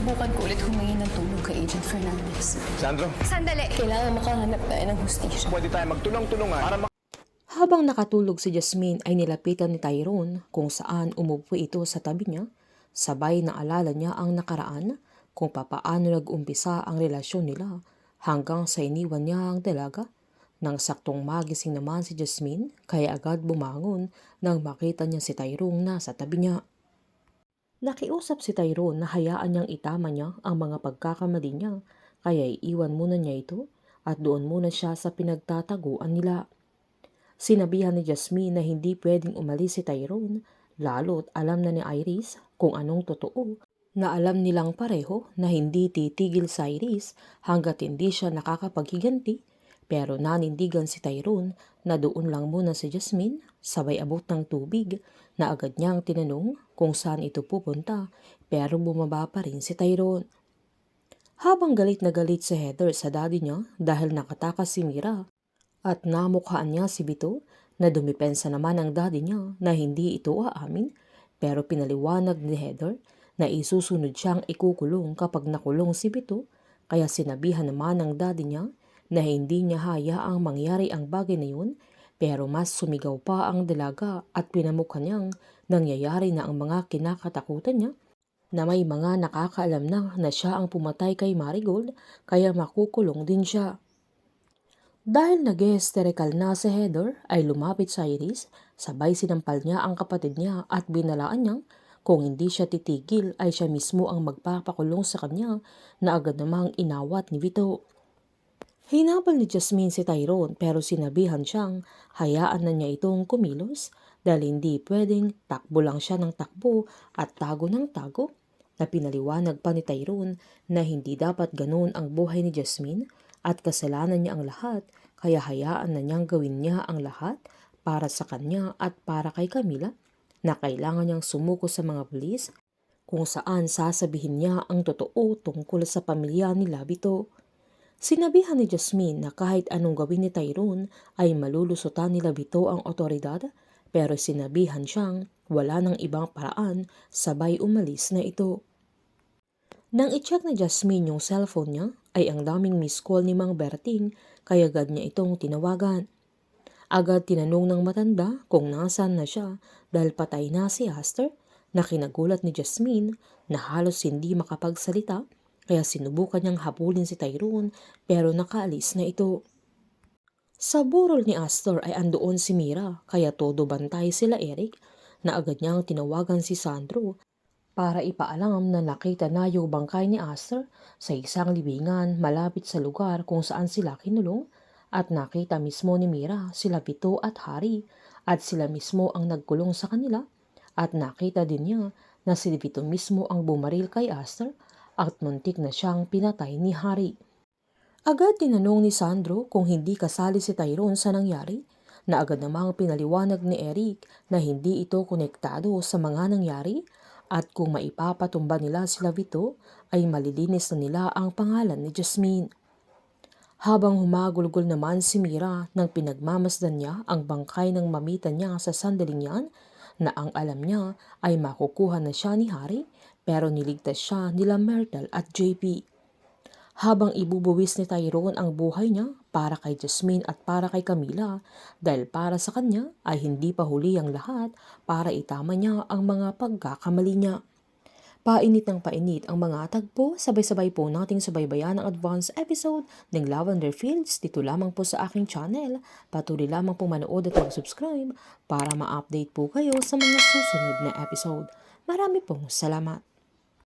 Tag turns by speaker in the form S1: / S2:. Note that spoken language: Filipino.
S1: Susubukan ko ulit humingi ng tulong kay Agent Fernandez.
S2: Sandro,
S1: Sandali! Kailangan makahanap tayo ng hustisya.
S2: pwede tayo magtulong-tulungan para
S3: Habang nakatulog si Jasmine ay nilapitan ni Tyrone kung saan umupo ito sa tabi niya. Sabay na alala niya ang nakaraan kung papaano nag-umpisa ang relasyon nila hanggang sa iniwan niya ang dalaga. Nang saktong magising naman si Jasmine, kaya agad bumangon nang makita niya si Tyrone nasa tabi niya. Nakiusap si Tyrone na hayaan niyang itama niya ang mga pagkakamali niya, kaya iiwan muna niya ito at doon muna siya sa pinagtataguan nila. Sinabihan ni Jasmine na hindi pwedeng umalis si Tyrone, lalo't alam na ni Iris kung anong totoo, na alam nilang pareho na hindi titigil si Iris hanggat hindi siya nakakapaghiganti. Pero nanindigan si Tyrone na doon lang muna si Jasmine, sabay abot ng tubig na agad niyang tinanong kung saan ito pupunta, pero bumaba pa rin si Tyrone. Habang galit na galit si Heather sa daddy niya dahil nakatakas si Mira at namukhaan niya si Vito, na dumipensa naman ang daddy niya na hindi ito aamin, pero pinaliwanag ni Heather na isusunod siyang ikukulong kapag nakulong si Vito, kaya sinabihan naman ng daddy niya na hindi niya hayaang mangyari ang bagay na yun, pero mas sumigaw pa ang dalaga at pinamukha niyang nangyayari na ang mga kinakatakutan niya, na may mga nakakaalam na siya ang pumatay kay Marigold, kaya makukulong din siya. Dahil nag-hysterical na si Heather ay lumapit sa Iris, sabay sinampal niya ang kapatid niya at binalaan niyang kung hindi siya titigil ay siya mismo ang magpapakulong sa kanya, na agad namang inawat ni Vito. Hinabol ni Jasmine si Tyrone pero sinabihan siyang hayaan na niya itong kumilos dahil hindi pwedeng takbo lang siya ng takbo at tago ng tago, na pinaliwanag pa ni Tyrone na hindi dapat ganoon ang buhay ni Jasmine at kasalanan niya ang lahat, kaya hayaan na niyang gawin niya ang lahat para sa kanya at para kay Camila, na kailangan niyang sumuko sa mga pulis kung saan sasabihin niya ang totoo tungkol sa pamilya ni Vito. Sinabihan ni Jasmine na kahit anong gawin ni Tyrone ay malulusutan nila Vito ang otoridad, pero sinabihan siyang wala ng ibang paraan, sabay umalis na ito. Nang i-check ni Jasmine yung cellphone niya ay ang daming missed call ni Mang Berting, kaya agad niya itong tinawagan. Agad tinanong ng matanda kung nasaan na siya dahil patay na si Aster, na kinagulat ni Jasmine na halos hindi makapagsalita, kaya sinubukan niyang habulin si Tyrone pero nakaalis na ito. Sa burol ni Astor ay andoon si Mira, kaya todo bantay sila Eric, na agad niyang tinawagan si Sandro para ipaalam na nakita na yung bangkay ni Astor sa isang libingan malapit sa lugar kung saan sila kinulong, at nakita mismo ni Mira sila Vito at Harry at sila mismo ang nagkulong sa kanila, at nakita din niya na si Vito mismo ang bumaril kay Astor at muntik na siyang pinatay ni Harry. Agad tinanong ni Sandro kung hindi kasali si Tyrone sa nangyari, na agad namang pinaliwanag ni Eric na hindi ito konektado sa mga nangyari, at kung maipapatumba nila sila Vito ay malilinis na nila ang pangalan ni Jasmine. Habang humagulgol naman si Mira nang pinagmamasdan niya ang bangkay ng mamita niya sa sandaling yan, na ang alam niya ay makukuha na siya ni Harry, pero niligtas siya nila Myrtle at JP. Habang ibubuwis ni Tyrone ang buhay niya para kay Jasmine at para kay Camila, dahil para sa kanya ay hindi pa huli ang lahat, para itama niya ang mga pagkakamali niya. Painit ng painit ang mga tagpo, sabay-sabay po nating subaybayan ang advance episode ng Lavender Fields dito lamang po sa aking channel. Patuloy lamang po manood at mag-subscribe para ma-update po kayo sa mga susunod na episode. Marami pong salamat.